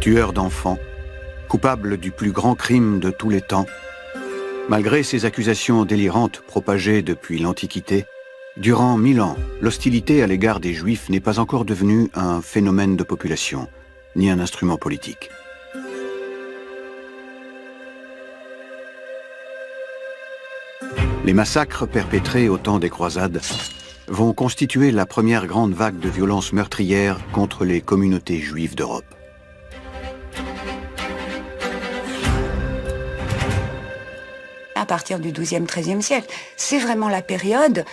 Tueur d'enfants, coupable du plus grand crime de tous les temps, malgré ces accusations délirantes propagées depuis l'Antiquité, durant 1000 ans, l'hostilité à l'égard des Juifs n'est pas encore devenue un phénomène de population, ni un instrument politique. Les massacres perpétrés au temps des croisades vont constituer la première grande vague de violence meurtrière contre les communautés juives d'Europe. À partir du XIIe, XIIIe siècle, c'est vraiment la période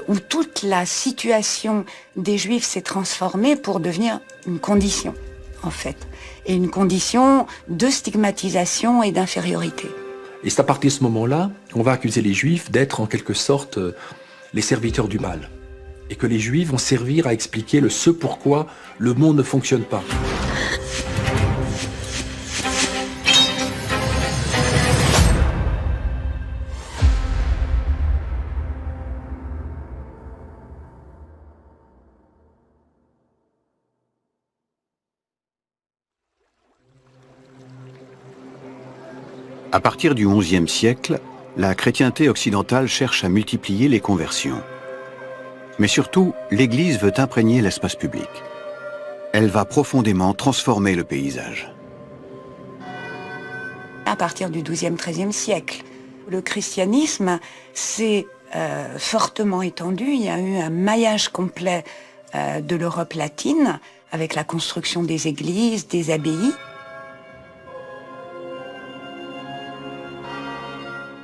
où toute la situation des Juifs s'est transformée pour devenir une condition, en fait, et une condition de stigmatisation et d'infériorité. Et c'est à partir de ce moment-là qu'on va accuser les Juifs d'être en quelque sorte les serviteurs du mal. Et que les Juifs vont servir à expliquer ce pourquoi le monde ne fonctionne pas. À partir du XIe siècle, la chrétienté occidentale cherche à multiplier les conversions. Mais surtout, l'Église veut imprégner l'espace public. Elle va profondément transformer le paysage. À partir du XIIe, XIIIe siècle, le christianisme s'est fortement étendu. Il y a eu un maillage complet de l'Europe latine, avec la construction des églises, des abbayes.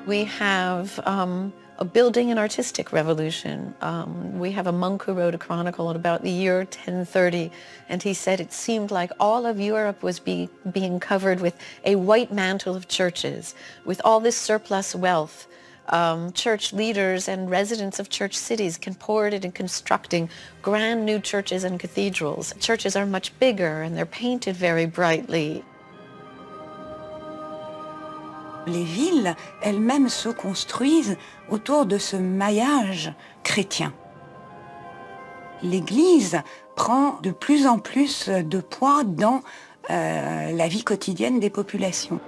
We have a building and artistic revolution. We have a monk who wrote a chronicle at about the year 1030, and he said it seemed like all of Europe was being covered with a white mantle of churches, with all this surplus wealth. Church leaders and residents of church cities can pour it into constructing grand new churches and cathedrals. Churches are much bigger and they're painted very brightly. Les villes elles-mêmes se construisent autour de ce maillage chrétien. L'Église prend de plus en plus de poids dans la vie quotidienne des populations.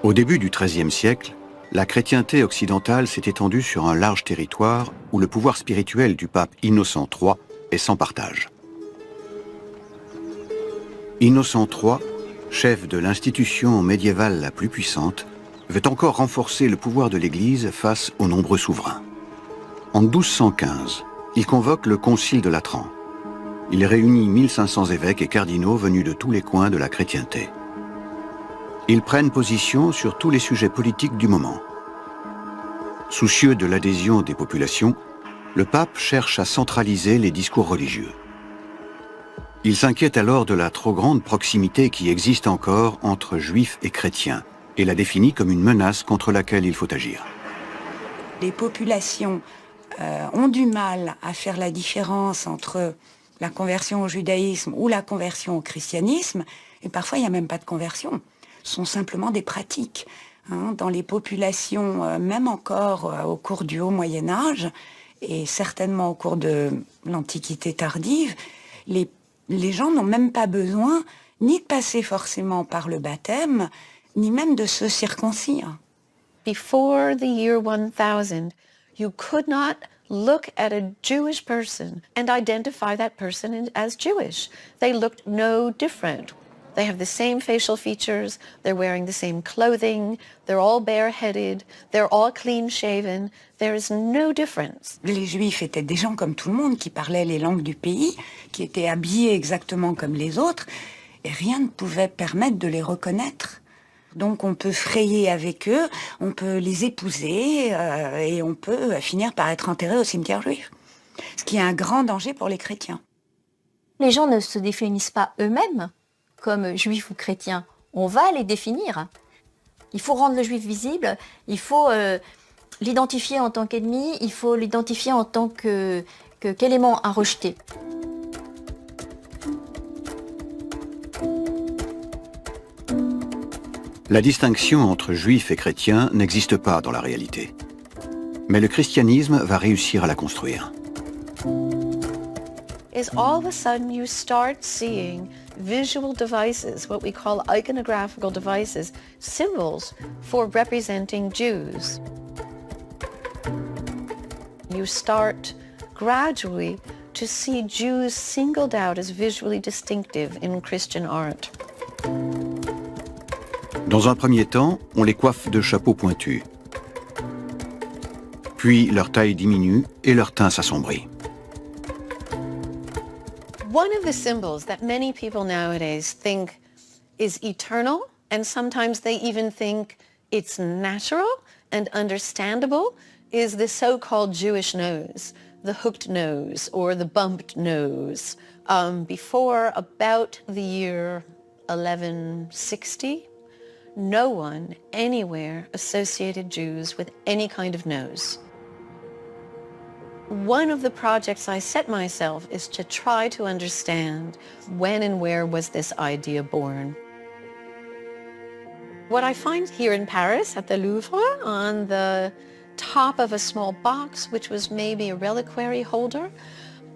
Au début du XIIIe siècle, la chrétienté occidentale s'est étendue sur un large territoire où le pouvoir spirituel du pape Innocent III est sans partage. Innocent III, chef de l'institution médiévale la plus puissante, veut encore renforcer le pouvoir de l'Église face aux nombreux souverains. En 1215, il convoque le Concile de Latran. Il réunit 1500 évêques et cardinaux venus de tous les coins de la chrétienté. Ils prennent position sur tous les sujets politiques du moment. Soucieux de l'adhésion des populations, le pape cherche à centraliser les discours religieux. Il s'inquiète alors de la trop grande proximité qui existe encore entre juifs et chrétiens et la définit comme une menace contre laquelle il faut agir. Les populations ont du mal à faire la différence entre la conversion au judaïsme ou la conversion au christianisme, et parfois il n'y a même pas de conversion, ce sont simplement des pratiques. Dans les populations, même encore au cours du Haut Moyen-Âge, et certainement au cours de l'Antiquité tardive, les gens n'ont même pas besoin ni de passer forcément par le baptême, ni même de se circoncire. Before the year 1000, you could not look at a Jewish person and identify that person as Jewish. They looked no different. They have the same facial features, they're wearing the same clothing, they're all bareheaded, they're all clean-shaven. There is no difference. Les Juifs étaient des gens comme tout le monde, qui parlaient les langues du pays, qui étaient habillés exactement comme les autres, et rien ne pouvait permettre de les reconnaître. Donc on peut frayer avec eux, on peut les épouser, et on peut finir par être enterré au cimetière juif. Ce qui est un grand danger pour les chrétiens. Les gens ne se définissent pas eux-mêmes comme juifs ou chrétiens. On va les définir. Il faut rendre le juif visible, il faut l'identifier en tant qu'ennemi, il faut l'identifier en tant qu'élément à rejeter. La distinction entre juifs et chrétiens n'existe pas dans la réalité. Mais le christianisme va réussir à la construire. is all of a sudden you start seeing visual devices, what we call iconographical devices, symbols for representing Jews. You start gradually to see Jews singled out as visually distinctive in Christian art. Dans un premier temps, on les coiffe de chapeaux pointus. Puis leur taille diminue et leur teint s'assombrit. One of the symbols that many people nowadays think is eternal, and sometimes they even think it's natural and understandable, is the so-called Jewish nose, the hooked nose or the bumped nose. Before about the year 1160, no one anywhere associated Jews with any kind of nose. One of the projects I set myself is to try to understand when and where was this idea born. What I find here in Paris at the Louvre, on the top of a small box, which was maybe a reliquary holder,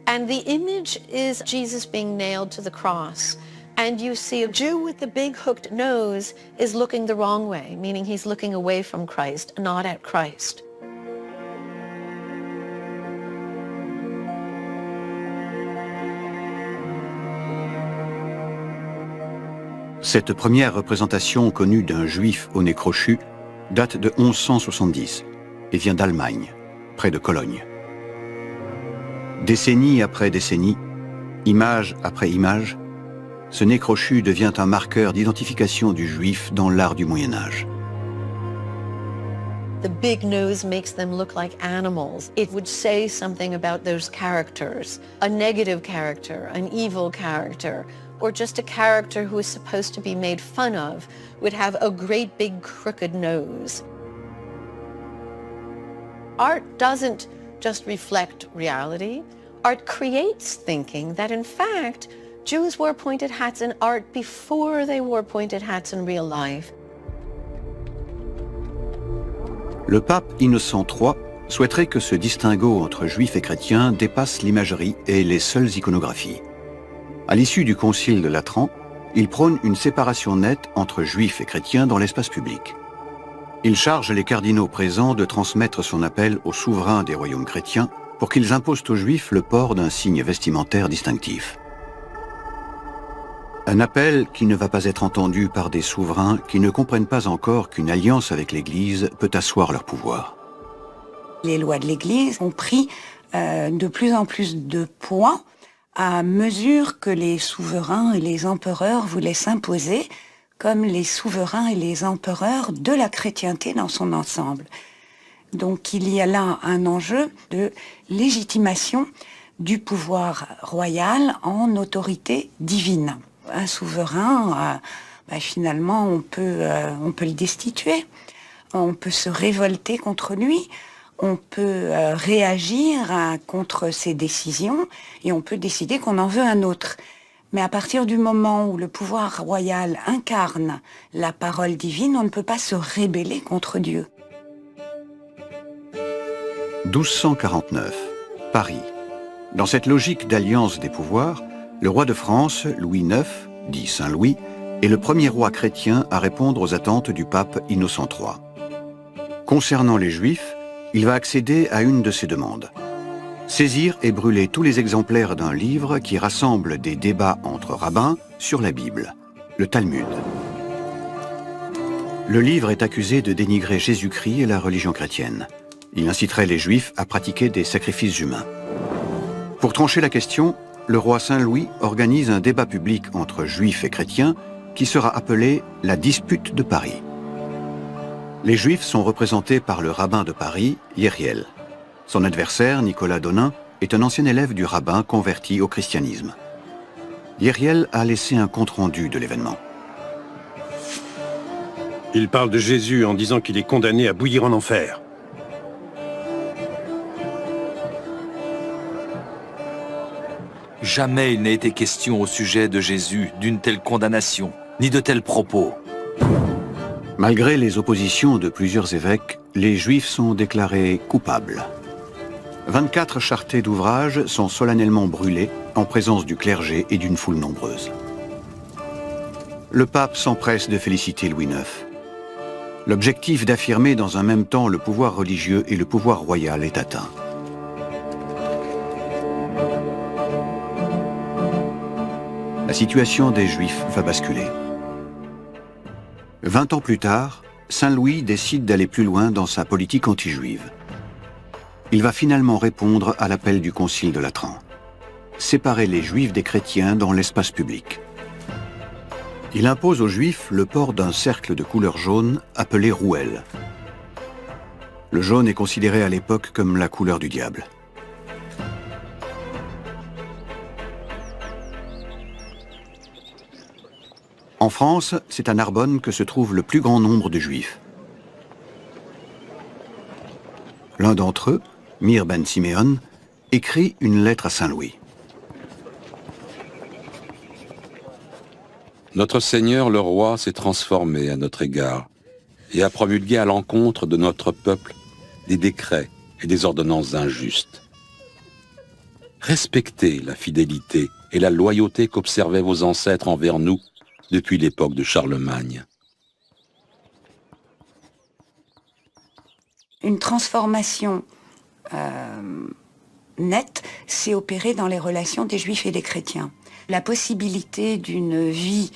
and the image is Jesus being nailed to the cross. And you see a Jew with the big hooked nose is looking the wrong way, meaning he's looking away from Christ, not at Christ. Cette première représentation connue d'un juif au nez crochu date de 1170 et vient d'Allemagne, près de Cologne. Décennie après décennie, image après image, ce nez crochu devient un marqueur d'identification du juif dans l'art du Moyen-Âge. The big nose makes them look like animals. It would say something about those characters, a negative character, an evil character, or just a character who is supposed to be made fun of would have a great big crooked nose. Art doesn't just reflect reality. Art creates thinking that in fact, Jews wore pointed hats in art before they wore pointed hats in real life. Le pape Innocent III souhaiterait que ce distinguo entre juifs et chrétiens dépasse l'imagerie et les seules iconographies. À l'issue du concile de Latran, il prône une séparation nette entre juifs et chrétiens dans l'espace public. Il charge les cardinaux présents de transmettre son appel aux souverains des royaumes chrétiens pour qu'ils imposent aux juifs le port d'un signe vestimentaire distinctif. Un appel qui ne va pas être entendu par des souverains qui ne comprennent pas encore qu'une alliance avec l'Église peut asseoir leur pouvoir. Les lois de l'Église ont pris de plus en plus de poids à mesure que les souverains et les empereurs voulaient s'imposer comme les souverains et les empereurs de la chrétienté dans son ensemble. Donc il y a là un enjeu de légitimation du pouvoir royal en autorité divine. Un souverain, finalement, on peut le destituer, on peut se révolter contre lui, on peut réagir contre ses décisions et on peut décider qu'on en veut un autre. Mais à partir du moment où le pouvoir royal incarne la parole divine, on ne peut pas se rebeller contre Dieu. 1249, Paris. Dans cette logique d'alliance des pouvoirs, le roi de France, Louis IX, dit Saint Louis, est le premier roi chrétien à répondre aux attentes du pape Innocent III. Concernant les Juifs, il va accéder à une de ses demandes. Saisir et brûler tous les exemplaires d'un livre qui rassemble des débats entre rabbins sur la Bible, le Talmud. Le livre est accusé de dénigrer Jésus-Christ et la religion chrétienne. Il inciterait les Juifs à pratiquer des sacrifices humains. Pour trancher la question, le roi Saint-Louis organise un débat public entre Juifs et chrétiens qui sera appelé la dispute de Paris. Les Juifs sont représentés par le rabbin de Paris, Yeriel. Son adversaire, Nicolas Donin, est un ancien élève du rabbin converti au christianisme. Yeriel a laissé un compte-rendu de l'événement. Il parle de Jésus en disant qu'il est condamné à bouillir en enfer. Jamais il n'a été question au sujet de Jésus d'une telle condamnation, ni de tels propos. Malgré les oppositions de plusieurs évêques, les Juifs sont déclarés coupables. 24 charretées d'ouvrages sont solennellement brûlés en présence du clergé et d'une foule nombreuse. Le pape s'empresse de féliciter Louis IX. L'objectif d'affirmer dans un même temps le pouvoir religieux et le pouvoir royal est atteint. La situation des Juifs va basculer. 20 ans plus tard, Saint Louis décide d'aller plus loin dans sa politique anti-juive. Il va finalement répondre à l'appel du Concile de Latran. Séparer les Juifs des chrétiens dans l'espace public. Il impose aux Juifs le port d'un cercle de couleur jaune appelé rouelle. Le jaune est considéré à l'époque comme la couleur du diable. En France, c'est à Narbonne que se trouve le plus grand nombre de Juifs. L'un d'entre eux, Mir ben Siméon, écrit une lettre à Saint Louis. Notre Seigneur le roi s'est transformé à notre égard et a promulgué à l'encontre de notre peuple des décrets et des ordonnances injustes. Respectez la fidélité et la loyauté qu'observaient vos ancêtres envers nous depuis l'époque de Charlemagne. Une transformation nette s'est opérée dans les relations des Juifs et des chrétiens. La possibilité d'une vie,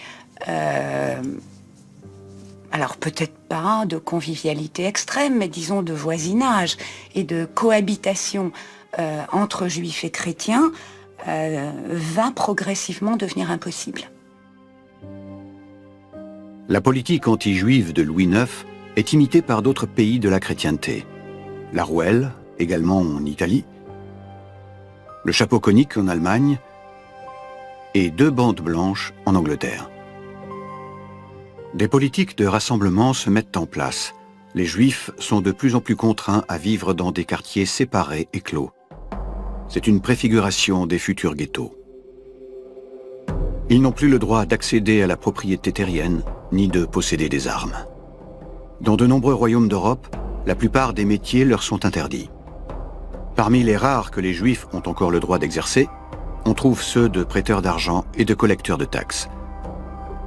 alors peut-être pas de convivialité extrême, mais disons de voisinage et de cohabitation entre Juifs et chrétiens, va progressivement devenir impossible. La politique anti-juive de Louis IX est imitée par d'autres pays de la chrétienté. La rouelle, également en Italie, le chapeau conique en Allemagne et 2 bandes blanches en Angleterre. Des politiques de rassemblement se mettent en place. Les Juifs sont de plus en plus contraints à vivre dans des quartiers séparés et clos. C'est une préfiguration des futurs ghettos. Ils n'ont plus le droit d'accéder à la propriété terrienne, ni de posséder des armes. Dans de nombreux royaumes d'Europe, la plupart des métiers leur sont interdits. Parmi les rares que les Juifs ont encore le droit d'exercer, on trouve ceux de prêteurs d'argent et de collecteurs de taxes.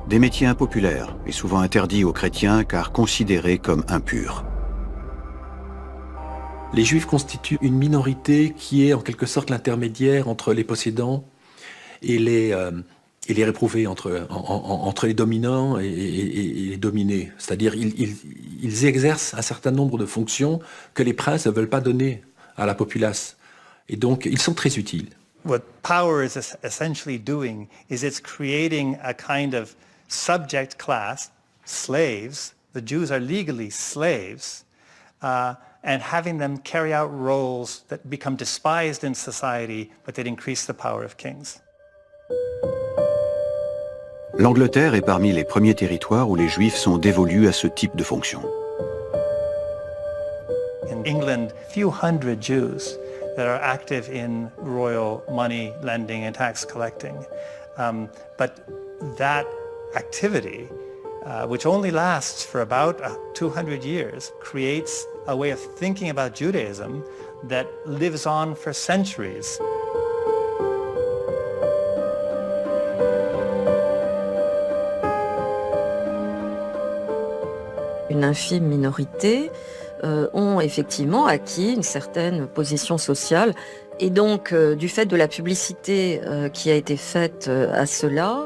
Des métiers impopulaires et souvent interdits aux chrétiens car considérés comme impurs. Les Juifs constituent une minorité qui est en quelque sorte l'intermédiaire entre les possédants et les réprouvés, entre les dominants et les dominés. C'est-à-dire ils exercent un certain nombre de fonctions que les princes ne veulent pas donner à la populace. Et donc, ils sont très utiles. What power is essentially doing is it's creating a kind of subject class, slaves. The Jews are legally slaves, and having them carry out roles that become despised in society, but that increase the power of kings. L'Angleterre est parmi les premiers territoires où les Juifs sont dévolus à ce type de fonction. In England, few hundred Jews that are active in royal money lending and tax collecting. But that activity, which only lasts for about 200 years, creates a way of thinking about Judaism that lives on for centuries. Une infime minorité ont effectivement acquis une certaine position sociale. Et donc, du fait de la publicité qui a été faite à cela,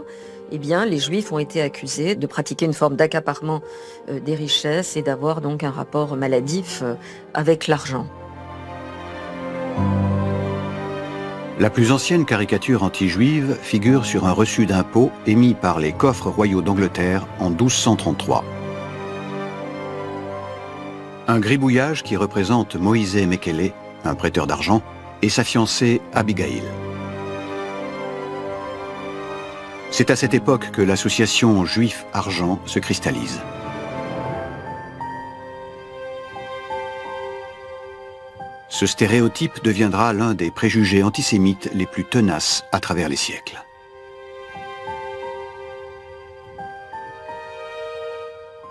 eh bien, les Juifs ont été accusés de pratiquer une forme d'accaparement des richesses et d'avoir donc un rapport maladif avec l'argent. La plus ancienne caricature anti-juive figure sur un reçu d'impôt émis par les coffres royaux d'Angleterre en 1233. Un gribouillage qui représente Moïse Mekele, un prêteur d'argent, et sa fiancée Abigail. C'est à cette époque que l'association Juif-Argent se cristallise. Ce stéréotype deviendra l'un des préjugés antisémites les plus tenaces à travers les siècles.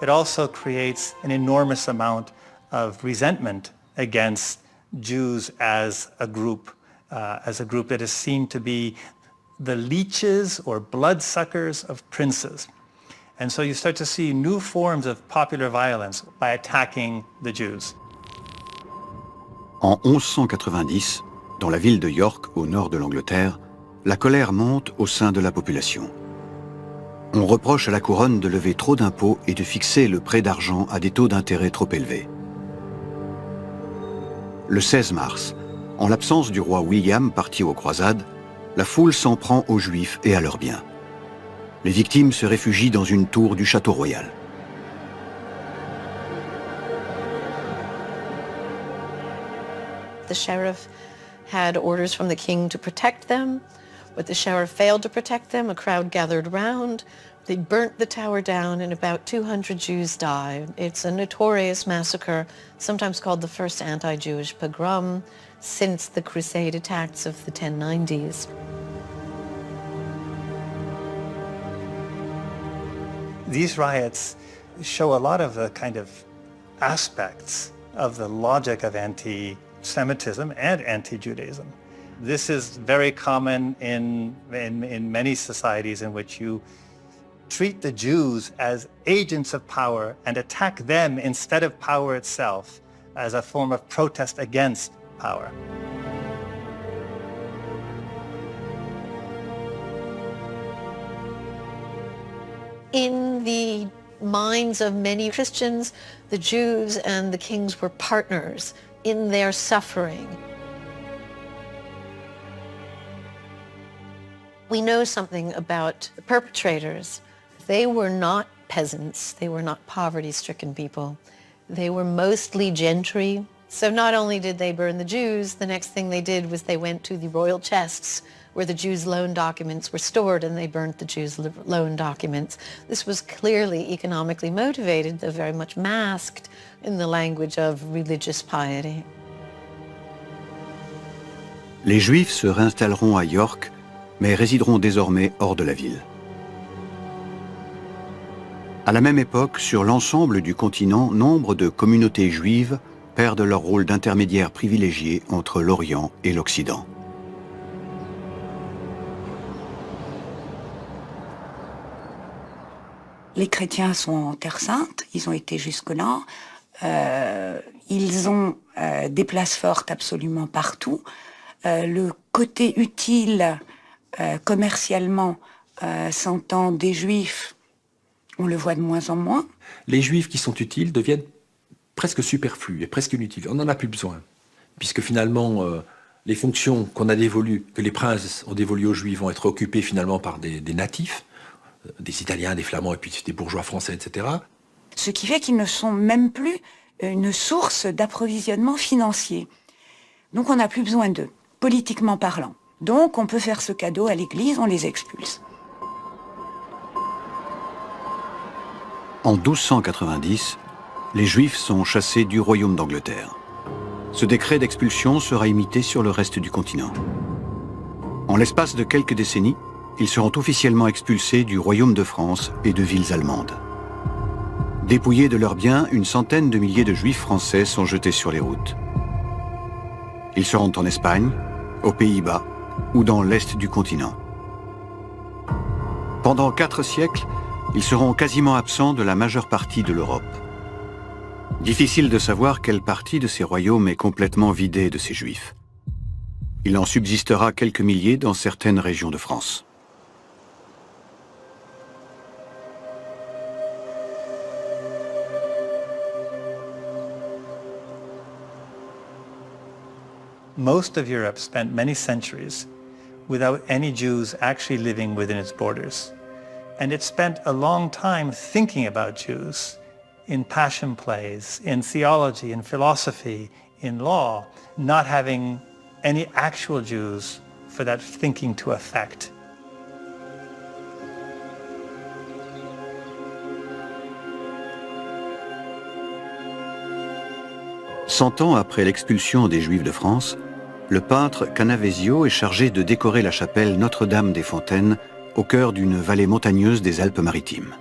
It also creates an enormous amount of resentment against Jews as a group that is seen to be the leeches or bloodsuckers of princes. And so you start to see new forms of popular violence by attacking the Jews. En 1190, dans la ville de York, au nord de l'Angleterre, la colère monte au sein de la population. On reproche à la couronne de lever trop d'impôts et de fixer le prêt d'argent à des taux d'intérêt trop élevés. Le 16 mars, en l'absence du roi William parti aux croisades, la foule s'en prend aux Juifs et à leurs biens. Les victimes se réfugient dans une tour du château royal. The sheriff had orders from the king to protect them, but the sheriff failed to protect them. A crowd gathered around. They burnt the tower down and about 200 Jews died. It's a notorious massacre, sometimes called the first anti-Jewish pogrom since the Crusade attacks of the 1090s. These riots show a lot of the kind of aspects of the logic of anti-Semitism and anti-Judaism. This is very common in many societies in which you treat the Jews as agents of power and attack them instead of power itself as a form of protest against power. In the minds of many Christians, the Jews and the kings were partners in their suffering. We know something about the perpetrators. They were not peasants. They were not poverty-stricken people. They were mostly gentry. So not only did they burn the Jews, the next thing they did was they went to the royal chests where the Jews' loan documents were stored, and they burnt the Jews' loan documents. This was clearly economically motivated, though very much masked in the language of religious piety. Les Juifs se réinstalleront à York, mais résideront désormais hors de la ville. À la même époque, sur l'ensemble du continent, nombre de communautés juives perdent leur rôle d'intermédiaire privilégié entre l'Orient et l'Occident. Les chrétiens sont en Terre Sainte, ils ont été jusque-là. Ils ont des places fortes absolument partout. Le côté utile commercialement s'entend des Juifs, on le voit de moins en moins. Les Juifs qui sont utiles deviennent presque superflus et presque inutiles. On n'en a plus besoin, puisque finalement les fonctions qu'on a dévolues, que les princes ont dévolues aux Juifs, vont être occupées finalement par des natifs, des Italiens, des Flamands et puis des bourgeois français, etc. Ce qui fait qu'ils ne sont même plus une source d'approvisionnement financier. Donc on n'a plus besoin d'eux, politiquement parlant. Donc on peut faire ce cadeau à l'Église, on les expulse. En 1290, les Juifs sont chassés du royaume d'Angleterre. Ce décret d'expulsion sera imité sur le reste du continent. En l'espace de quelques décennies, ils seront officiellement expulsés du royaume de France et de villes allemandes. Dépouillés de leurs biens, une centaine de milliers de Juifs français sont jetés sur les routes. Ils seront en Espagne, aux Pays-Bas ou dans l'est du continent. Pendant 4 siècles, ils seront quasiment absents de la majeure partie de l'Europe. Difficile de savoir quelle partie de ces royaumes est complètement vidée de ces Juifs. Il en subsistera quelques milliers dans certaines régions de France. Most of Europe spent many centuries without any Jews actually living within its borders. And it spent a long time thinking about Jews in passion plays, in theology, in philosophy, in law, not having any actual Jews for that thinking to affect. Cent ans après l'expulsion des Juifs de France, le peintre Canavesio est chargé de décorer la chapelle Notre-Dame des Fontaines au cœur d'une vallée montagneuse des Alpes-Maritimes.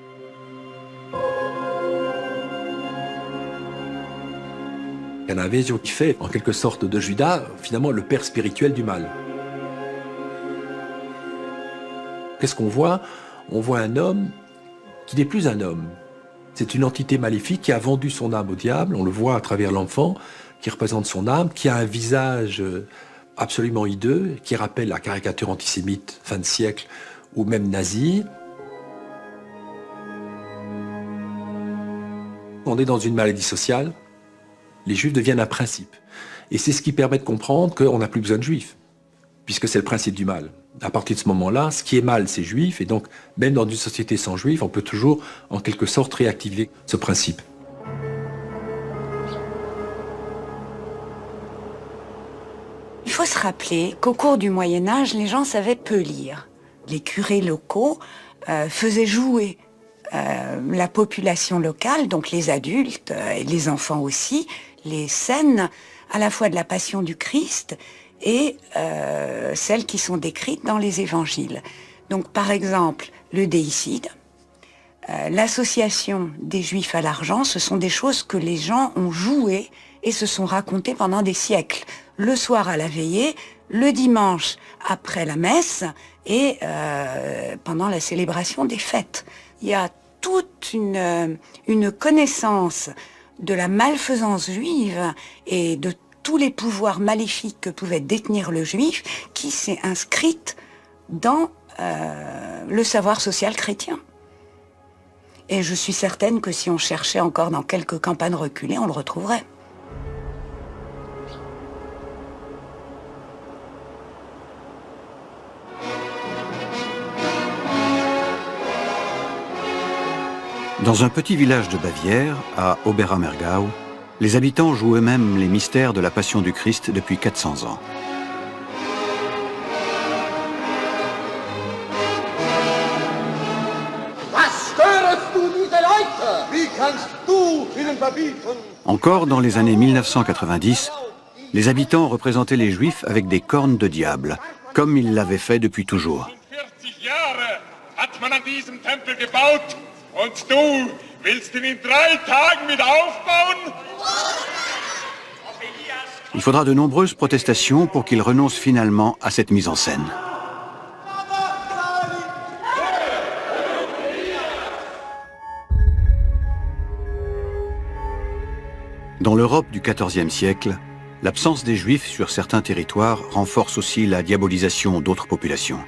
Canavesio qui fait en quelque sorte de Judas finalement le père spirituel du mal. Qu'est-ce qu'on voit? On voit un homme qui n'est plus un homme. C'est une entité maléfique qui a vendu son âme au diable, on le voit à travers l'enfant, qui représente son âme, qui a un visage absolument hideux, qui rappelle la caricature antisémite fin de siècle, ou même nazie. On est dans une maladie sociale, les juifs deviennent un principe. Et c'est ce qui permet de comprendre qu'on n'a plus besoin de juifs, puisque c'est le principe du mal. À partir de ce moment-là, ce qui est mal, c'est juif, et donc même dans une société sans juifs, on peut toujours, en quelque sorte, réactiver ce principe. Il faut se rappeler qu'au cours du Moyen-Âge, les gens savaient peu lire. Les curés locaux faisaient jouer la population locale, donc les adultes et les enfants aussi, les scènes à la fois de la Passion du Christ et celles qui sont décrites dans les évangiles. Donc par exemple, le déicide, l'association des Juifs à l'argent, ce sont des choses que les gens ont jouées et se sont racontées pendant des siècles. Le soir à la veillée, le dimanche après la messe et pendant la célébration des fêtes. Il y a toute une connaissance de la malfaisance juive et de tous les pouvoirs maléfiques que pouvait détenir le juif qui s'est inscrite dans le savoir social chrétien. Et je suis certaine que si on cherchait encore dans quelques campagnes reculées, on le retrouverait. Dans un petit village de Bavière, à Oberammergau, les habitants jouent eux-mêmes les mystères de la Passion du Christ depuis 400 ans. Encore dans les années 1990, les habitants représentaient les Juifs avec des cornes de diable, comme ils l'avaient fait depuis toujours. Und du willst ihn in 3 Tagen mit aufbauen? Il faudra de nombreuses protestations pour qu'ils renoncent finalement à cette mise en scène. Dans l'Europe du XIVe siècle, l'absence des Juifs sur certains territoires renforce aussi la diabolisation d'autres populations.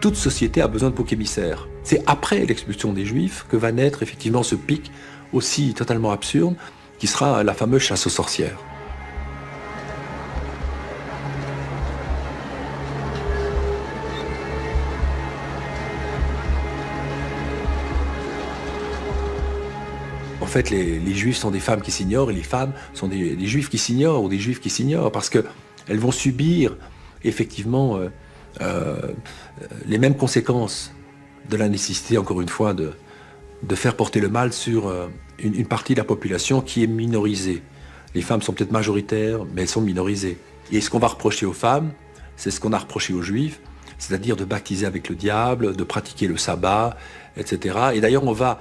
Toute société a besoin de boucs émissaires. C'est après l'expulsion des Juifs que va naître effectivement ce pic aussi totalement absurde qui sera la fameuse chasse aux sorcières. En fait, les Juifs sont des femmes qui s'ignorent et les femmes sont des Juifs qui s'ignorent ou des Juifs qui s'ignorent parce qu'elles vont subir effectivement les mêmes conséquences de la nécessité, encore une fois, de faire porter le mal sur une partie de la population qui est minorisée. Les femmes sont peut-être majoritaires, mais elles sont minorisées. Et ce qu'on va reprocher aux femmes, c'est ce qu'on a reproché aux Juifs, c'est-à-dire de baptiser avec le diable, de pratiquer le sabbat, etc. Et d'ailleurs, on va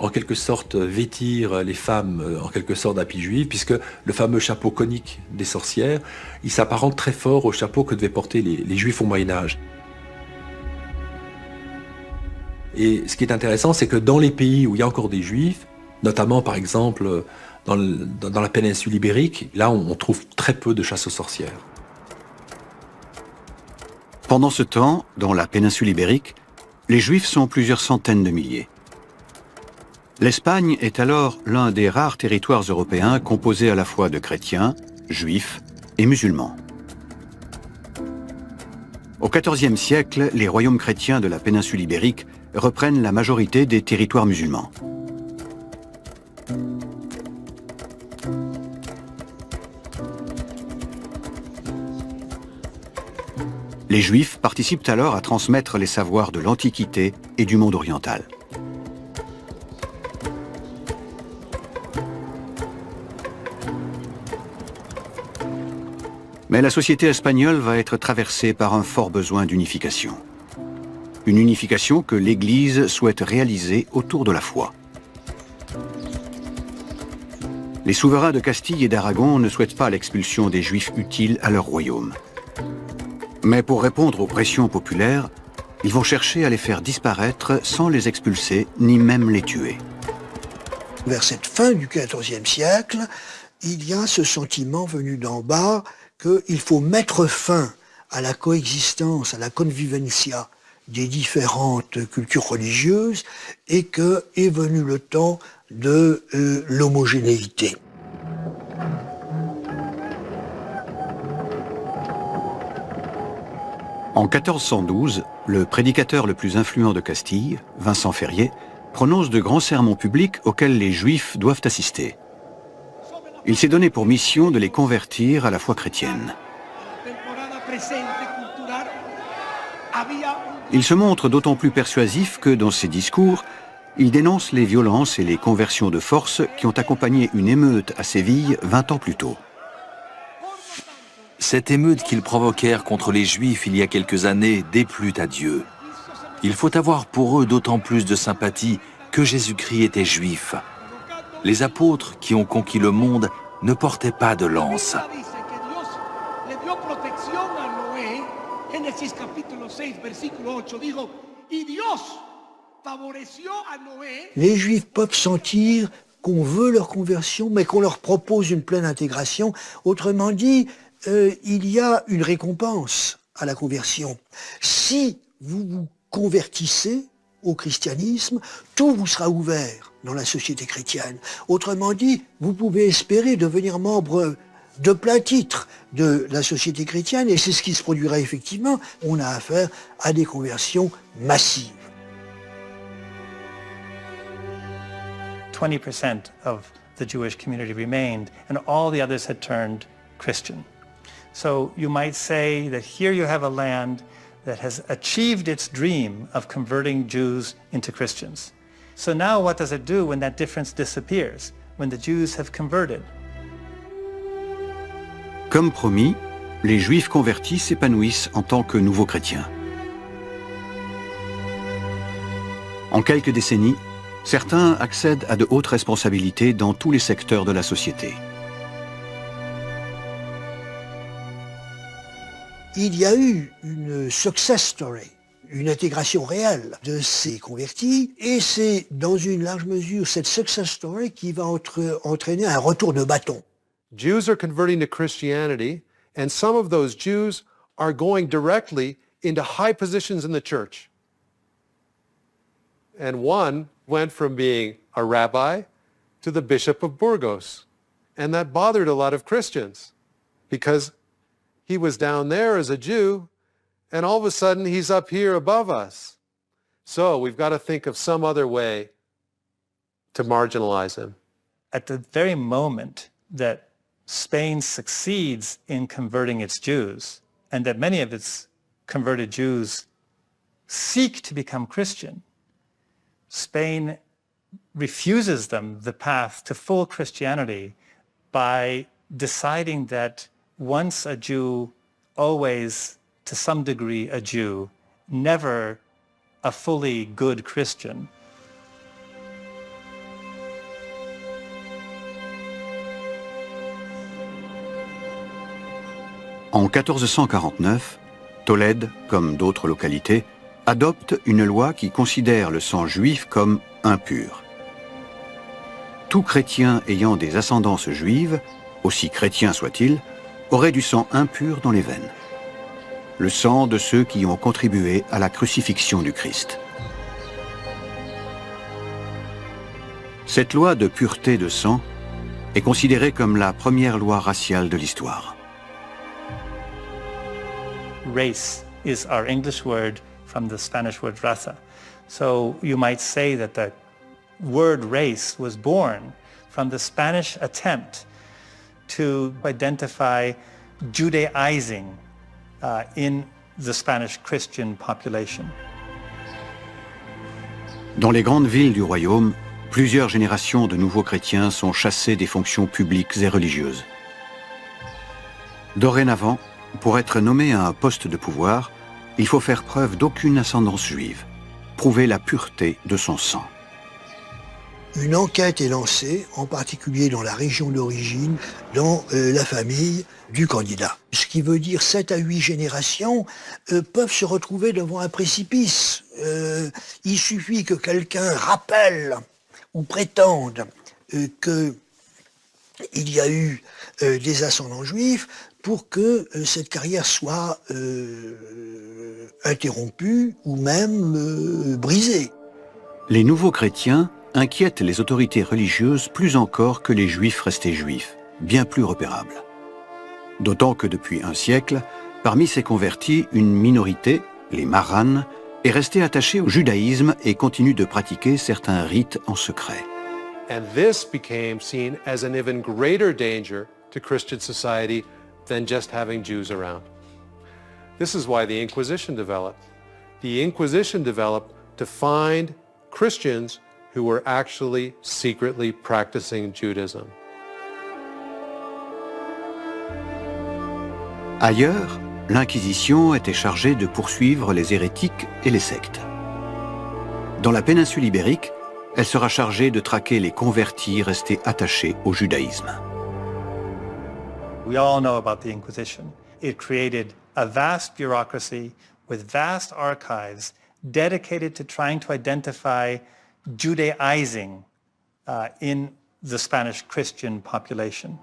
en quelque sorte vêtir les femmes en quelque sorte d'habits juifs, puisque le fameux chapeau conique des sorcières, il s'apparente très fort au chapeau que devaient porter les Juifs au Moyen-Âge. Et ce qui est intéressant, c'est que dans les pays où il y a encore des Juifs, notamment par exemple dans la péninsule ibérique, là on trouve très peu de chasse aux sorcières. Pendant ce temps, dans la péninsule ibérique, les Juifs sont plusieurs centaines de milliers. L'Espagne est alors l'un des rares territoires européens composés à la fois de chrétiens, juifs et musulmans. Au XIVe siècle, les royaumes chrétiens de la péninsule ibérique reprennent la majorité des territoires musulmans. Les Juifs participent alors à transmettre les savoirs de l'Antiquité et du monde oriental. Mais la société espagnole va être traversée par un fort besoin d'unification. Une unification que l'Église souhaite réaliser autour de la foi. Les souverains de Castille et d'Aragon ne souhaitent pas l'expulsion des Juifs utiles à leur royaume. Mais pour répondre aux pressions populaires, Ils vont chercher à les faire disparaître sans les expulser, ni même les tuer. Vers cette fin du XIVe siècle, il y a ce sentiment venu d'en bas qu'il faut mettre fin à la coexistence, à la convivencia des différentes cultures religieuses et que est venu le temps de l'homogénéité. En 1412, le prédicateur le plus influent de Castille, Vincent Ferrier, prononce de grands sermons publics auxquels les Juifs doivent assister. Il s'est donné pour mission de les convertir à la foi chrétienne. Il se montre d'autant plus persuasif que, dans ses discours, il dénonce les violences et les conversions de force qui ont accompagné une émeute à Séville 20 ans plus tôt. Cette émeute qu'ils provoquèrent contre les Juifs il y a quelques années déplut à Dieu. Il faut avoir pour eux d'autant plus de sympathie que Jésus-Christ était juif. Les apôtres qui ont conquis le monde ne portaient pas de lance. Les Juifs peuvent sentir qu'on veut leur conversion, mais qu'on leur propose une pleine intégration. Autrement dit, il y a une récompense à la conversion. Si vous vous convertissez au christianisme, tout vous sera ouvert dans la société chrétienne. Autrement dit, vous pouvez espérer devenir membre de plein titre de la société chrétienne, et c'est ce qui se produira effectivement. On a affaire à des conversions massives. 20% of the Jewish community remained, and all the others had turned Christian. So you might say that here you have a land that has achieved its dream of converting Jews into Christians. So now what does it do when that difference disappears, when the Jews have converted? Comme promis, les Juifs convertis s'épanouissent en tant que nouveaux chrétiens. En quelques décennies, certains accèdent à de hautes responsabilités dans tous les secteurs de la société. Il y a eu une success story, une intégration réelle de ces convertis, et c'est dans une large mesure cette success story qui va entraîner un retour de bâton. Jews are converting to Christianity, and some of those Jews are going directly into high positions in the church. And one went from being a rabbi to the Bishop of Burgos. And that bothered a lot of Christians because he was down there as a Jew, and all of a sudden he's up here above us. So we've got to think of some other way to marginalize him. At the very moment that Spain succeeds in converting its Jews, and that many of its converted Jews seek to become Christian, Spain refuses them the path to full Christianity by deciding that once a Jew, always to some degree a Jew, never a fully good Christian. En 1449, Tolède, comme d'autres localités, adopte une loi qui considère le sang juif comme impur. Tout chrétien ayant des ascendances juives, aussi chrétien soit-il, aurait du sang impur dans les veines. Le sang de ceux qui ont contribué à la crucifixion du Christ. Cette loi de pureté de sang est considérée comme la première loi raciale de l'histoire. Race is our English word from the Spanish word raza. So you might say that the word race was born from the Spanish attempt to identify Judaizing in the Spanish Christian population. Dans les grandes villes du royaume, plusieurs générations de nouveaux chrétiens sont chassés des fonctions publiques et religieuses. Dorénavant, pour être nommé à un poste de pouvoir, il faut faire preuve d'aucune ascendance juive, prouver la pureté de son sang. une enquête est lancée, en particulier dans la région d'origine, dans la famille du candidat. Ce qui veut dire 7 à 8 générations peuvent se retrouver devant un précipice. Il suffit que quelqu'un rappelle ou prétende qu'il y a eu des ascendants juifs pour que cette carrière soit interrompue ou même brisée. Les nouveaux chrétiens inquiètent les autorités religieuses plus encore que les juifs restés juifs, bien plus repérables. D'autant que depuis un siècle, parmi ces convertis, une minorité, les Marranes, est restée attachée au judaïsme et continue de pratiquer certains rites en secret. And this became seen as an even greater danger to Christian society than just having Jews around. This is why the Inquisition developed. The Inquisition developed to find Christians who were actually secretly practicing Judaism. Ailleurs, l'Inquisition était chargée de poursuivre les hérétiques et les sectes. Dans la péninsule ibérique, elle sera chargée de traquer les convertis restés attachés au judaïsme. We all know about the Inquisition. It created a vast bureaucracy with vast archives dedicated to trying to identify Judaizing in the Spanish Christian population.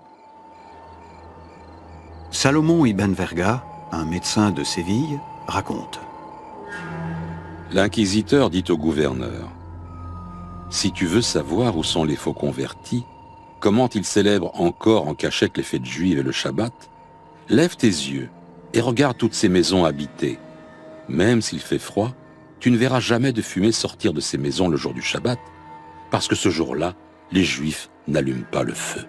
Salomon Ibn Verga, un médecin de Séville, raconte. L'inquisiteur dit au gouverneur, « Si tu veux savoir où sont les faux convertis, comment ils célèbrent encore en cachette les fêtes juives et le Shabbat, lève tes yeux et regarde toutes ces maisons habitées. Même s'il fait froid, tu ne verras jamais de fumée sortir de ces maisons le jour du Shabbat, parce que ce jour-là, les Juifs n'allument pas le feu. »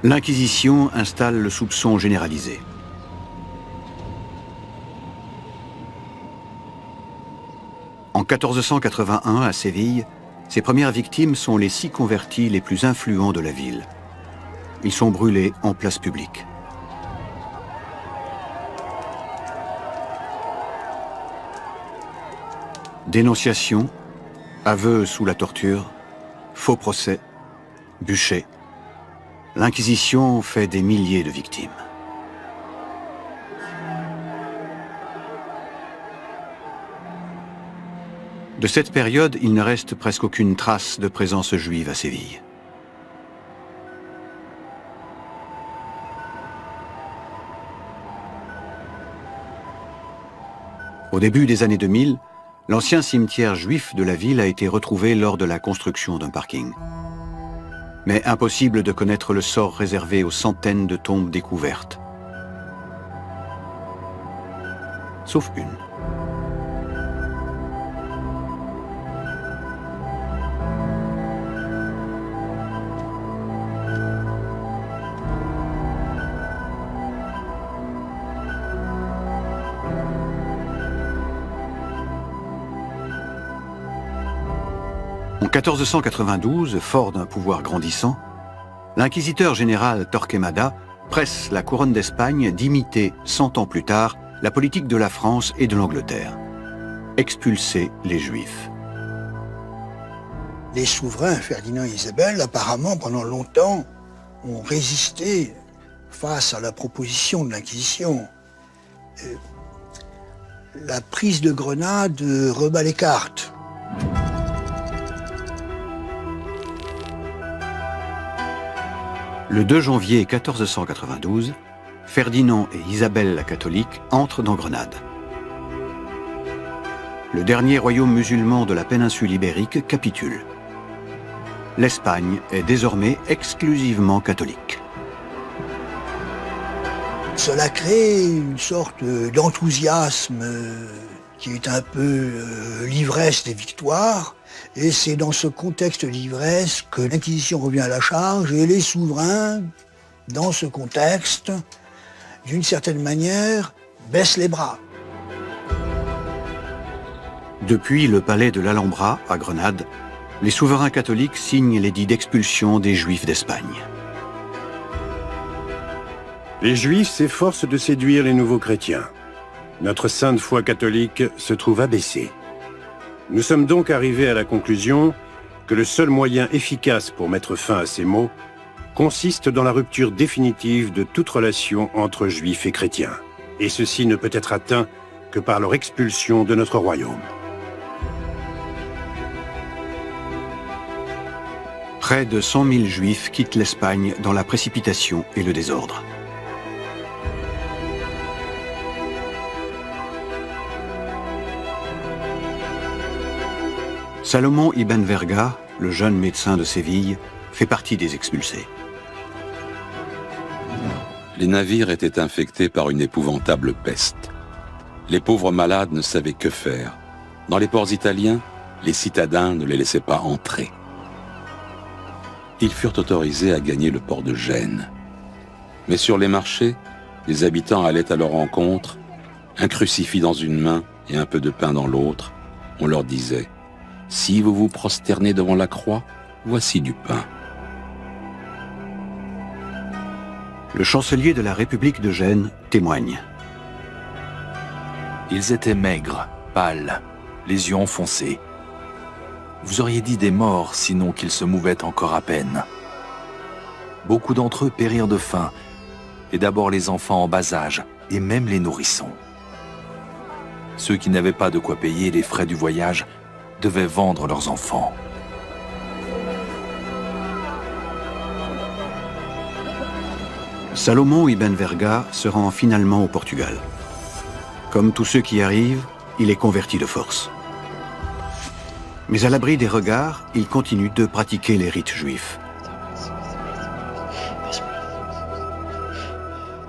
L'Inquisition installe le soupçon généralisé. En 1481, à Séville, ses premières victimes sont les 6 convertis les plus influents de la ville. Ils sont brûlés en place publique. Dénonciation, aveux sous la torture, faux procès, bûchers. L'Inquisition fait des milliers de victimes. De cette période, il ne reste presque aucune trace de présence juive à Séville. Au début des années 2000, l'ancien cimetière juif de la ville a été retrouvé lors de la construction d'un parking. Mais impossible de connaître le sort réservé aux centaines de tombes découvertes. Sauf une. En 1492, fort d'un pouvoir grandissant, l'inquisiteur général Torquemada presse la couronne d'Espagne d'imiter, 100 ans plus tard, la politique de la France et de l'Angleterre. Expulser les Juifs. Les souverains, Ferdinand et Isabelle, apparemment, pendant longtemps, ont résisté face à la proposition de l'Inquisition. La prise de Grenade rebat les cartes. Le 2 janvier 1492, Ferdinand et Isabelle la catholique entrent dans Grenade. Le dernier royaume musulman de la péninsule ibérique capitule. L'Espagne est désormais exclusivement catholique. Cela crée une sorte d'enthousiasme qui est un peu l'ivresse des victoires. Et c'est dans ce contexte d'ivresse que l'Inquisition revient à la charge et les souverains, dans ce contexte, d'une certaine manière, baissent les bras. Depuis le palais de l'Alhambra, à Grenade, les souverains catholiques signent l'édit d'expulsion des Juifs d'Espagne. Les Juifs s'efforcent de séduire les nouveaux chrétiens. Notre sainte foi catholique se trouve abaissée. Nous sommes donc arrivés à la conclusion que le seul moyen efficace pour mettre fin à ces maux consiste dans la rupture définitive de toute relation entre Juifs et chrétiens. Et ceci ne peut être atteint que par leur expulsion de notre royaume. Près de 100 000 Juifs quittent l'Espagne dans la précipitation et le désordre. Salomon Ibn Verga, le jeune médecin de Séville, fait partie des expulsés. Les navires étaient infectés par une épouvantable peste. Les pauvres malades ne savaient que faire. Dans les ports italiens, les citadins ne les laissaient pas entrer. Ils furent autorisés à gagner le port de Gênes. Mais sur les marchés, les habitants allaient à leur rencontre, un crucifix dans une main et un peu de pain dans l'autre. On leur disait: « Si vous vous prosternez devant la croix, voici du pain. » Le chancelier de la République de Gênes témoigne. Ils étaient maigres, pâles, les yeux enfoncés. Vous auriez dit des morts, sinon qu'ils se mouvaient encore à peine. Beaucoup d'entre eux périrent de faim, et d'abord les enfants en bas âge, et même les nourrissons. Ceux qui n'avaient pas de quoi payer les frais du voyage devaient vendre leurs enfants. Salomon Ibn Verga se rend finalement au Portugal. Comme tous ceux qui arrivent, il est converti de force. Mais à l'abri des regards, il continue de pratiquer les rites juifs.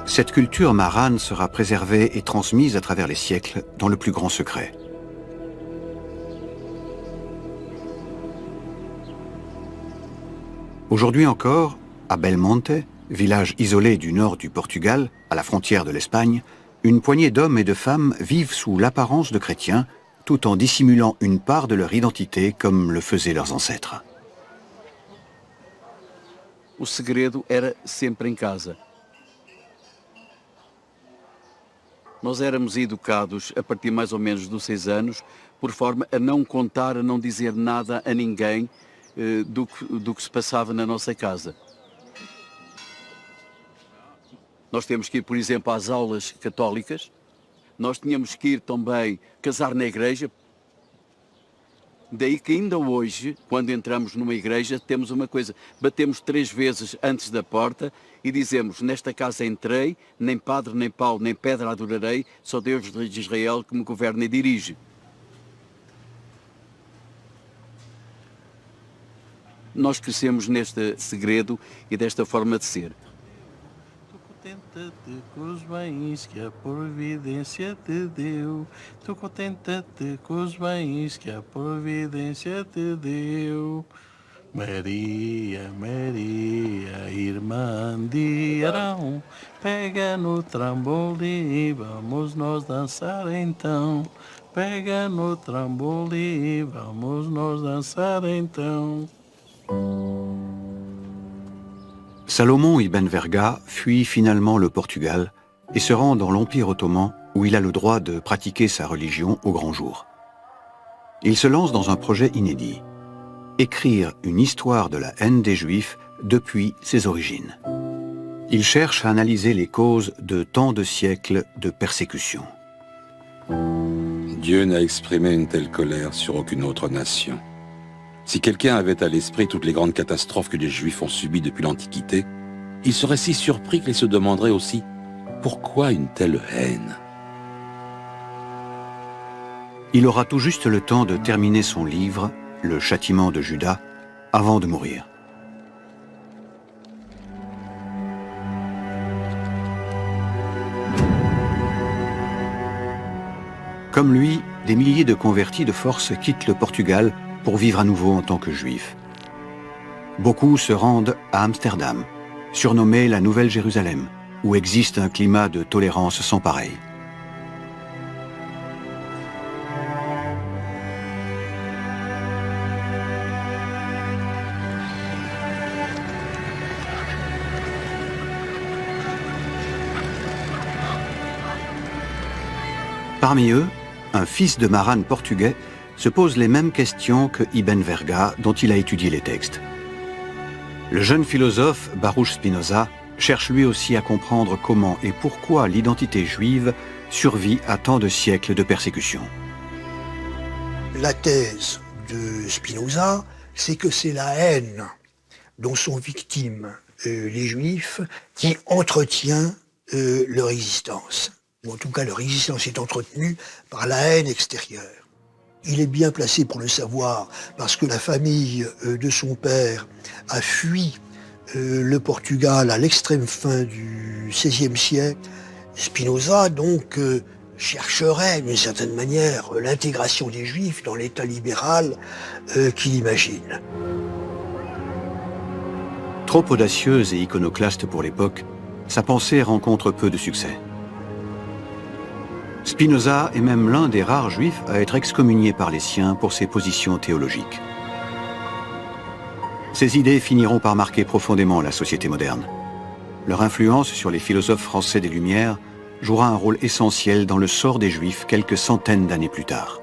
Cette culture marane sera préservée et transmise à travers les siècles dans le plus grand secret. Aujourd'hui encore, à Belmonte, village isolé du nord du Portugal, à la frontière de l'Espagne, une poignée d'hommes et de femmes vivent sous l'apparence de chrétiens, tout en dissimulant une part de leur identité comme le faisaient leurs ancêtres. O segredo era sempre em casa. Nós éramos educados a partir mais ou menos dos 6 anos, por forma a não contar, a não dizer nada a ninguém do que se passava na nossa casa. Nós temos que ir, por exemplo, às aulas católicas. Nós tínhamos que ir também casar na igreja. Daí que ainda hoje, quando entramos numa igreja, temos uma coisa. Batemos 3 vezes antes da porta e dizemos: nesta casa entrei, nem padre, nem pau, nem pedra adorarei, só Deus de Israel que me governa e dirige. Nós crescemos neste segredo e desta forma de ser. Contenta-te com os bens que a providência te deu. Tu contenta-te com os bens que a providência te deu. Maria, Maria, irmã de Arão, pega no trambolim, vamos nós dançar então. Pega no trambolim, vamos nós dançar então. Salomon Ibn Verga fuit finalement le Portugal et se rend dans l'Empire ottoman où il a le droit de pratiquer sa religion au grand jour. Il se lance dans un projet inédit, écrire une histoire de la haine des Juifs depuis ses origines. Il cherche à analyser les causes de tant de siècles de persécution. Dieu n'a exprimé une telle colère sur aucune autre nation. Si quelqu'un avait à l'esprit toutes les grandes catastrophes que les Juifs ont subies depuis l'Antiquité, il serait si surpris qu'il se demanderait aussi pourquoi une telle haine. Il aura tout juste le temps de terminer son livre, Le châtiment de Judas, avant de mourir. Comme lui, des milliers de convertis de force quittent le Portugal pour vivre à nouveau en tant que juifs. Beaucoup se rendent à Amsterdam, surnommée la Nouvelle Jérusalem, où existe un climat de tolérance sans pareil. Parmi eux, un fils de marane portugais se pose les mêmes questions que Ibn Verga, dont il a étudié les textes. Le jeune philosophe Baruch Spinoza cherche lui aussi à comprendre comment et pourquoi l'identité juive survit à tant de siècles de persécution. La thèse de Spinoza, c'est que c'est la haine dont sont victimes les Juifs qui entretient leur existence. Ou en tout cas, leur existence est entretenue par la haine extérieure. Il est bien placé pour le savoir, parce que la famille de son père a fui le Portugal à l'extrême fin du XVIe siècle. Spinoza, donc, chercherait d'une certaine manière l'intégration des Juifs dans l'État libéral qu'il imagine. Trop audacieuse et iconoclaste pour l'époque, sa pensée rencontre peu de succès. Spinoza est même l'un des rares juifs à être excommunié par les siens pour ses positions théologiques. Ces idées finiront par marquer profondément la société moderne. Leur influence sur les philosophes français des Lumières jouera un rôle essentiel dans le sort des Juifs quelques centaines d'années plus tard.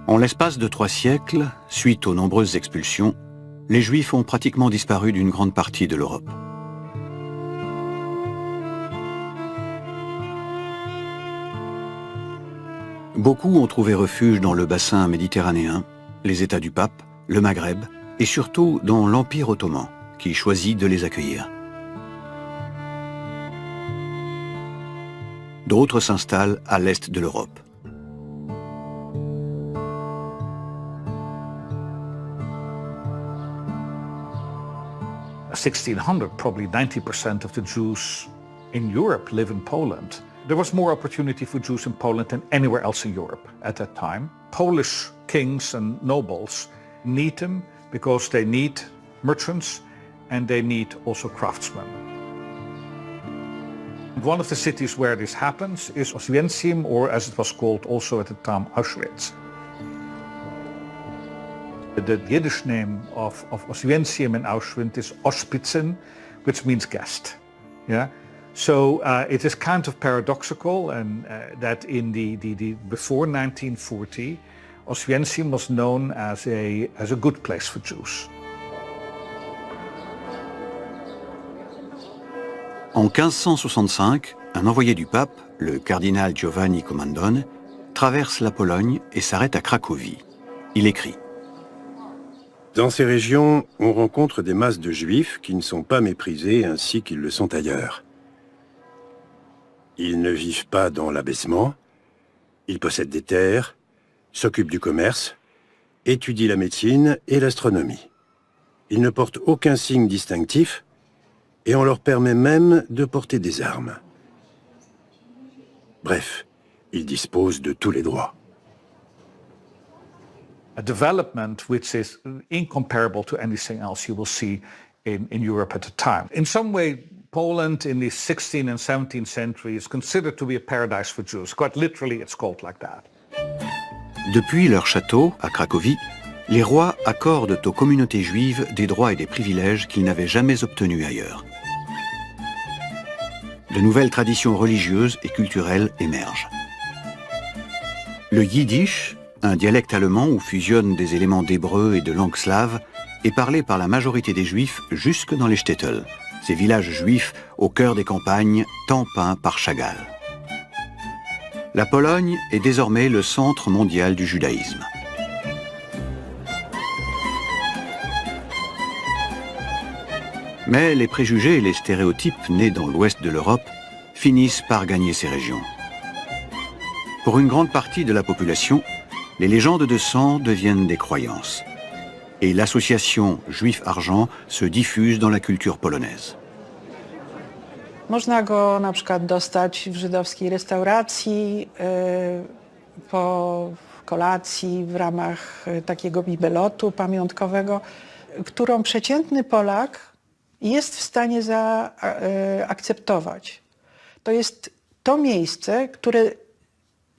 En l'espace de 3 siècles, suite aux nombreuses expulsions, les Juifs ont pratiquement disparu d'une grande partie de l'Europe. Beaucoup ont trouvé refuge dans le bassin méditerranéen, les États du Pape, le Maghreb et surtout dans l'Empire ottoman, qui choisit de les accueillir. D'autres s'installent à l'est de l'Europe. In 1600, probably 90% of the Jews in Europe live in Poland. There was more opportunity for Jews in Poland than anywhere else in Europe at that time. Polish kings and nobles need them because they need merchants and they need also craftsmen. One of the cities where this happens is Oswiecim, or as it was called also at the time, Auschwitz. The Yiddish name of Oswiecim and Auschwitz is Ospitzen, which means guest. Yeah? So it is kind of paradoxical and that in the before 1940, Oswiecim was known as a good place for Jews. En 1565, un envoyé du pape, le cardinal Giovanni Comandone, traverse la Pologne et s'arrête à Cracovie. Il écrit: Dans ces régions, on rencontre des masses de Juifs qui ne sont pas méprisés ainsi qu'ils le sont ailleurs. Ils ne vivent pas dans l'abaissement, ils possèdent des terres, s'occupent du commerce, étudient la médecine et l'astronomie. Ils ne portent aucun signe distinctif et on leur permet même de porter des armes. Bref, ils disposent de tous les droits. A development which is incomparable to anything else you will see in Europe at the time. In some way, Poland in the 16th and 17th century is considered to be a paradise for Jews. Quite literally, it's called like that. Depuis leur château, à Cracovie, les rois accordent aux communautés juives des droits et des privilèges qu'ils n'avaient jamais obtenus ailleurs. De nouvelles traditions religieuses et culturelles émergent. Le yiddish, un dialecte allemand où fusionnent des éléments d'hébreu et de langue slave, est parlé par la majorité des juifs jusque dans les shtetl, ces villages juifs au cœur des campagnes tant peints par Chagall. La Pologne est désormais le centre mondial du judaïsme. Mais les préjugés et les stéréotypes nés dans l'ouest de l'Europe finissent par gagner ces régions. Pour une grande partie de la population, les légendes de sang deviennent des croyances. Et l'association Juif-Argent se diffuse dans la culture polonaise. Można go na przykład dostać w żydowskiej restauracji, po kolacji w ramach takiego bibelotu pamiątkowego, którą przeciętny Polak jest w stanie zaakceptować. To jest to miejsce, które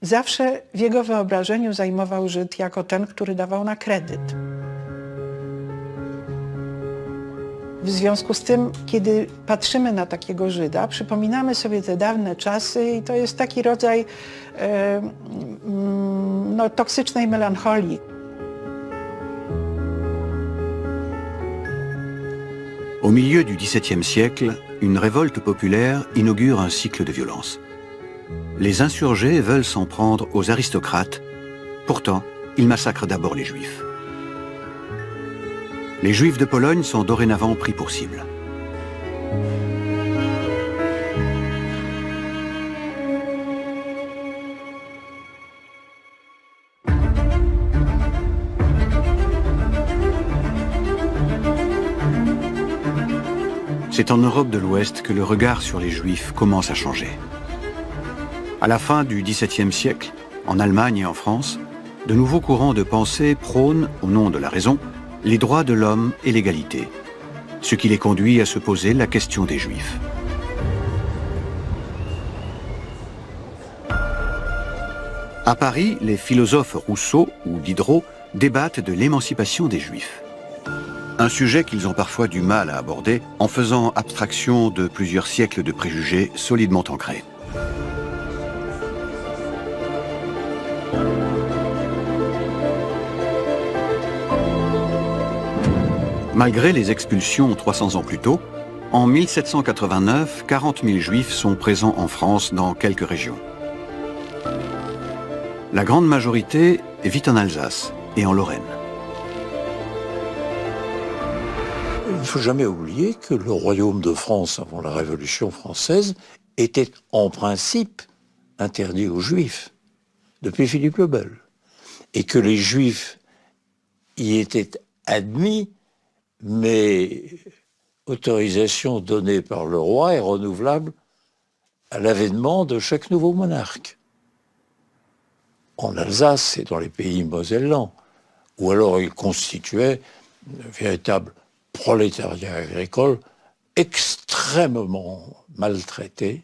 zawsze w jego wyobrażeniu zajmował Żyd jako ten, który dawał na kredyt. W związku z tym, kiedy patrzymy na takiego Żyda, przypominamy sobie te dawne czasy i to jest taki rodzaj toksycznej melancholii. Au milieu du XVIIe siècle, une révolte populaire inaugure un cycle de violence. Les insurgés veulent s'en prendre aux aristocrates. Pourtant, ils massacrent d'abord les Juifs. Les Juifs de Pologne sont dorénavant pris pour cible. C'est en Europe de l'Ouest que le regard sur les Juifs commence à changer. À la fin du XVIIe siècle, en Allemagne et en France, de nouveaux courants de pensée prônent, au nom de la raison, les droits de l'homme et l'égalité, ce qui les conduit à se poser la question des Juifs. À Paris, les philosophes Rousseau ou Diderot débattent de l'émancipation des Juifs. Un sujet qu'ils ont parfois du mal à aborder en faisant abstraction de plusieurs siècles de préjugés solidement ancrés. Malgré les expulsions 300 ans plus tôt, en 1789, 40 000 Juifs sont présents en France dans quelques régions. La grande majorité vit en Alsace et en Lorraine. Il ne faut jamais oublier que le royaume de France, avant la Révolution française, était en principe interdit aux Juifs, depuis Philippe le Bel, et que les Juifs y étaient admis, mais autorisation donnée par le roi et renouvelable à l'avènement de chaque nouveau monarque. En Alsace et dans les pays mosellans, ou alors ils constituaient un véritable prolétariat agricole extrêmement maltraité,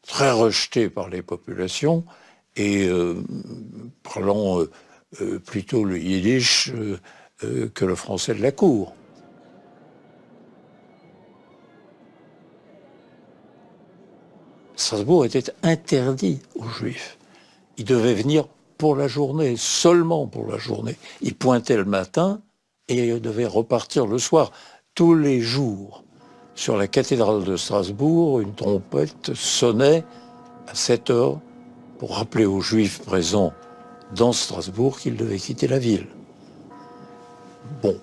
très rejeté par les populations et parlant plutôt le yiddish que le français de la cour. Strasbourg était interdit aux Juifs. Ils devaient venir pour la journée, seulement pour la journée. Ils pointaient le matin et ils devaient repartir le soir. Tous les jours, sur la cathédrale de Strasbourg, une trompette sonnait à 7 heures pour rappeler aux Juifs présents dans Strasbourg qu'ils devaient quitter la ville. Bon,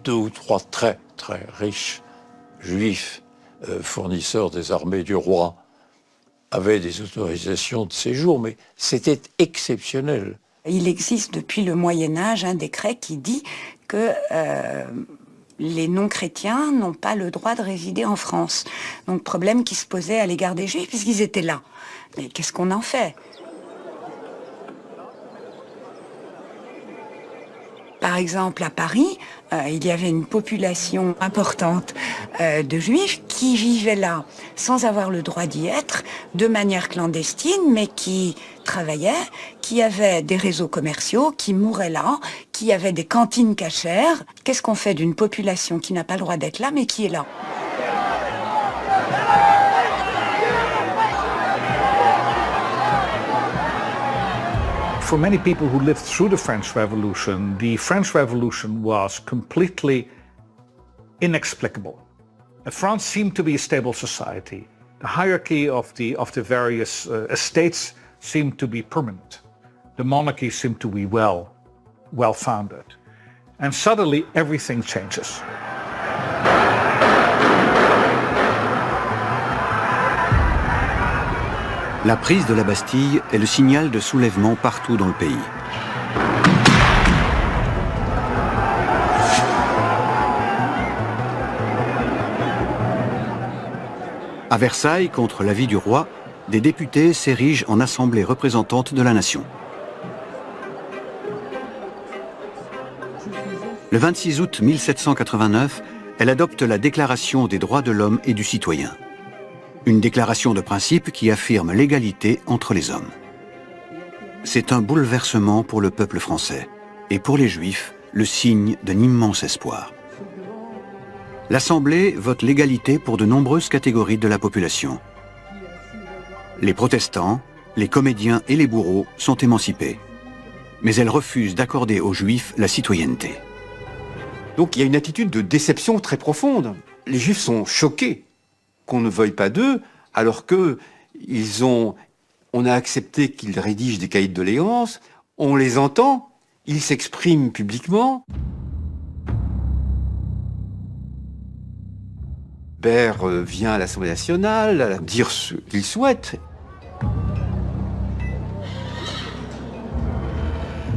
2 ou 3 très, très riches Juifs, fournisseurs des armées du roi, avaient des autorisations de séjour, mais c'était exceptionnel. Il existe depuis le Moyen-Âge un décret qui dit que les non-chrétiens n'ont pas le droit de résider en France. Donc problème qui se posait à l'égard des Juifs puisqu'ils étaient là. Mais qu'est-ce qu'on en fait ? Par exemple, à Paris, il y avait une population importante de Juifs qui vivaient là sans avoir le droit d'y être, de manière clandestine, mais qui travaillaient, qui avaient des réseaux commerciaux, qui mouraient là, qui avaient des cantines cachères. Qu'est-ce qu'on fait d'une population qui n'a pas le droit d'être là, mais qui est là ? For many people who lived through the French Revolution was completely inexplicable. France seemed to be a stable society. The hierarchy of the various estates seemed to be permanent. The monarchy seemed to be well-founded. And suddenly everything changes. La prise de la Bastille est le signal de soulèvement partout dans le pays. À Versailles, contre l'avis du roi, des députés s'érigent en assemblée représentante de la nation. Le 26 août 1789, elle adopte la Déclaration des droits de l'homme et du citoyen. Une déclaration de principe qui affirme l'égalité entre les hommes. C'est un bouleversement pour le peuple français et pour les Juifs, le signe d'un immense espoir. l'Assemblée vote l'égalité pour de nombreuses catégories de la population. Les protestants, les comédiens et les bourreaux sont émancipés. Mais elle refuse d'accorder aux Juifs la citoyenneté. Donc il y a une attitude de déception très profonde. Les Juifs sont choqués qu'on ne veuille pas d'eux, alors que on a accepté qu'ils rédigent des cahiers de doléances, on les entend, ils s'expriment publiquement. Baer vient à l'Assemblée nationale dire ce qu'il souhaite.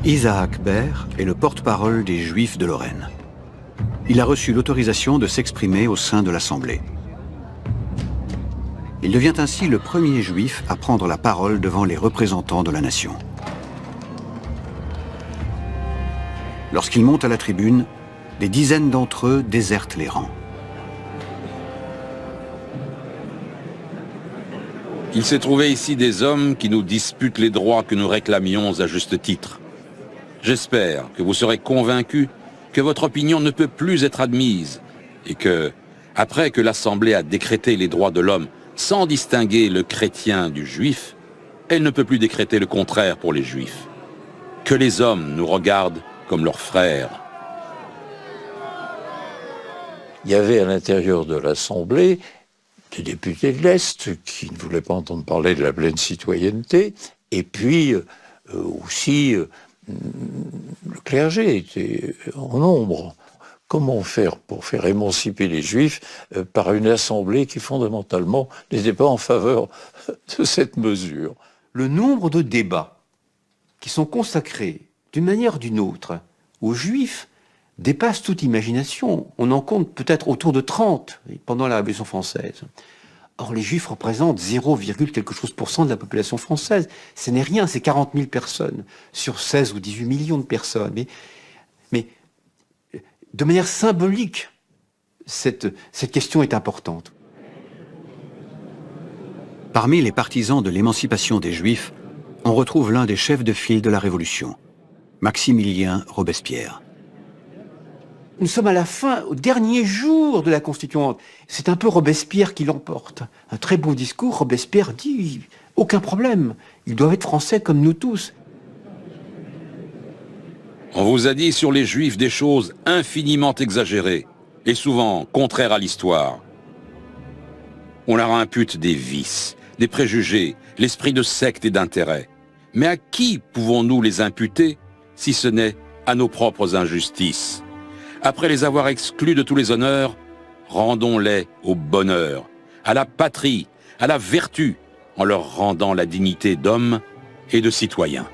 Isaac Baer est le porte-parole des Juifs de Lorraine. Il a reçu l'autorisation de s'exprimer au sein de l'Assemblée. Il devient ainsi le premier Juif à prendre la parole devant les représentants de la nation. Lorsqu'il monte à la tribune, des dizaines d'entre eux désertent les rangs. Il s'est trouvé ici des hommes qui nous disputent les droits que nous réclamions à juste titre. J'espère que vous serez convaincus que votre opinion ne peut plus être admise et que, après que l'Assemblée a décrété les droits de l'homme sans distinguer le chrétien du juif, elle ne peut plus décréter le contraire pour les juifs. Que les hommes nous regardent comme leurs frères. Il y avait à l'intérieur de l'Assemblée des députés de l'Est qui ne voulaient pas entendre parler de la pleine citoyenneté, et puis aussi le clergé était en nombre. Comment faire pour faire émanciper les Juifs par une assemblée qui fondamentalement n'était pas en faveur de cette mesure? Le nombre de débats qui sont consacrés d'une manière ou d'une autre aux Juifs dépasse toute imagination. On en compte peut-être autour de 30 pendant la Révolution française. Or, les Juifs représentent 0, quelque chose % de la population française. Ce n'est rien, c'est 40 000 personnes sur 16 ou 18 millions de personnes. Mais de manière symbolique, cette question est importante. Parmi les partisans de l'émancipation des Juifs, on retrouve l'un des chefs de file de la Révolution, Maximilien Robespierre. Nous sommes à la fin, au dernier jour de la Constituante. C'est un peu Robespierre qui l'emporte. Un très beau discours, Robespierre dit « aucun problème, ils doivent être français comme nous tous ». On vous a dit sur les Juifs des choses infiniment exagérées et souvent contraires à l'histoire. On leur impute des vices, des préjugés, l'esprit de secte et d'intérêt. Mais à qui pouvons-nous les imputer si ce n'est à nos propres injustices? Après les avoir exclus de tous les honneurs, rendons-les au bonheur, à la patrie, à la vertu, en leur rendant la dignité d'homme et de citoyen.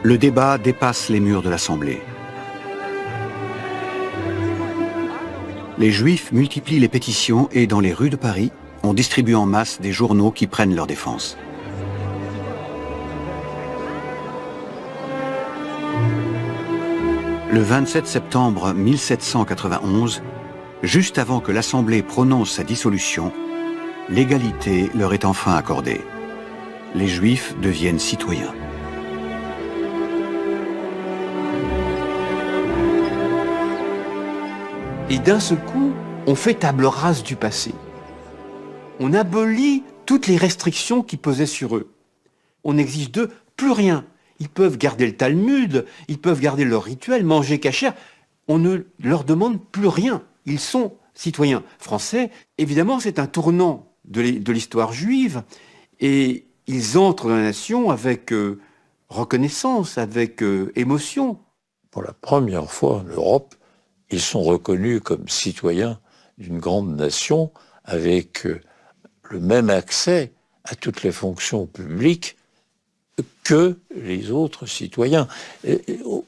Le débat dépasse les murs de l'Assemblée. Les Juifs multiplient les pétitions et, dans les rues de Paris, on distribue en masse des journaux qui prennent leur défense. Le 27 septembre 1791, juste avant que l'Assemblée prononce sa dissolution, l'égalité leur est enfin accordée. Les Juifs deviennent citoyens. Et d'un seul coup, on fait table rase du passé. On abolit toutes les restrictions qui pesaient sur eux. On n'exige d'eux plus rien. Ils peuvent garder le Talmud, ils peuvent garder leur rituel, manger cachère. On ne leur demande plus rien. Ils sont citoyens français. Évidemment, c'est un tournant de l'histoire juive. Et ils entrent dans la nation avec reconnaissance, avec émotion. Pour la première fois en Europe, ils sont reconnus comme citoyens d'une grande nation avec le même accès à toutes les fonctions publiques que les autres citoyens.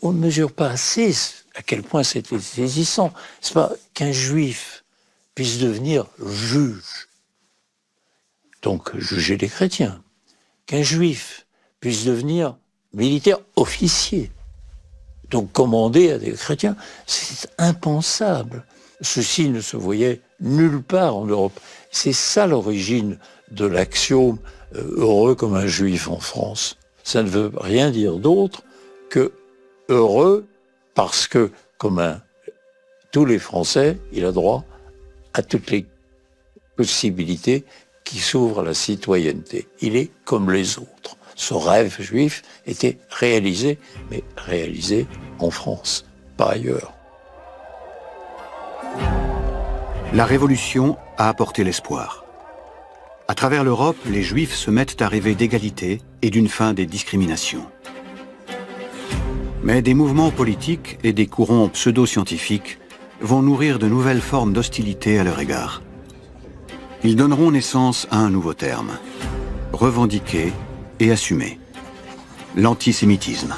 On ne mesure pas assez à quel point c'était saisissant. C'est pas qu'un juif puisse devenir juge, donc juger les chrétiens, qu'un juif puisse devenir militaire officier, donc commander à des chrétiens. C'est impensable. Ceci ne se voyait nulle part en Europe. C'est ça l'origine de l'axiome « heureux comme un juif en France ». Ça ne veut rien dire d'autre que heureux parce que comme tous les Français, il a droit à toutes les possibilités qui s'ouvrent à la citoyenneté. Il est comme les autres. Ce rêve juif était réalisé, mais réalisé en France, pas ailleurs. La Révolution a apporté l'espoir. À travers l'Europe, les Juifs se mettent à rêver d'égalité et d'une fin des discriminations. Mais des mouvements politiques et des courants pseudo-scientifiques vont nourrir de nouvelles formes d'hostilité à leur égard. Ils donneront naissance à un nouveau terme, revendiqué et assumé, l'antisémitisme.